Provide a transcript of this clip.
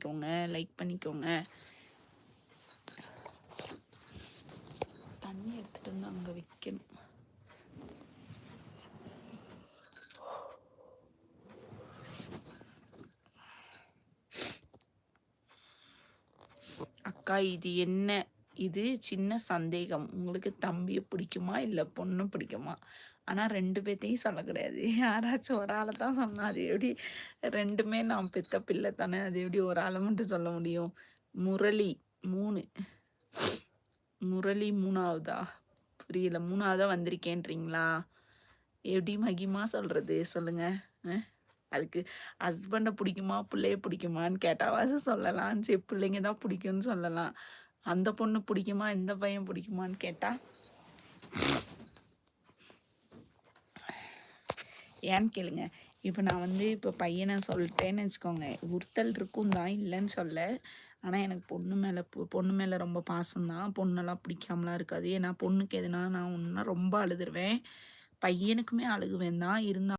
பண்ணிக்கோங்க, லைக் பண்ணிக்கோங்க. தண்ணி எடுத்துகிட்டு வந்து அங்கே வைக்கணும். அக்கா இது என்ன? இது சின்ன சந்தேகம். உங்களுக்கு தம்பியை பிடிக்குமா இல்லை பொண்ணு பிடிக்குமா? ஆனால் 2 பேர்த்தையும் சொல்ல கிடையாது. யாராச்சும் ஒரு ஆளை தான் சொன்னால் அது எப்படி? 2மே நான் பெத்த பிள்ளை தானே, அது எப்படி ஒரு ஆளை மட்டும் சொல்ல முடியும்? முரளி 3. முரளி 3ஆவதா? புரியல. 3ஆவதா வந்திருக்கேன்றீங்களா? எப்படி மகிமா சொல்கிறது சொல்லுங்கள். அதுக்கு ஹஸ்பண்டை பிடிக்குமா பிள்ளைய பிடிக்குமான்னு கேட்டாவாது சொல்லலாம். சரி பிள்ளைங்க தான் பிடிக்கும்னு சொல்லலாம். அந்த பொண்ணு பிடிக்குமா இந்த பையன் பிடிக்குமான்னு கேட்டால் ஏன்னு கேளுங்க. இப்போ நான் வந்து இப்போ பையனை சொல்லிட்டேன்னு வச்சுக்கோங்க, உறுத்தல் இருக்கும் தான், இல்லைன்னு சொல்ல. ஆனால் எனக்கு பொண்ணு மேலே ரொம்ப பாசம்தான். பொண்ணெல்லாம் பிடிக்காமலாம் இருக்காது. ஏன்னா பொண்ணுக்கு எதுனா நான் ஒன்றா ரொம்ப அழுதுருவேன். பையனுக்குமே அழுகுவேன் தான். இருந்தாலும்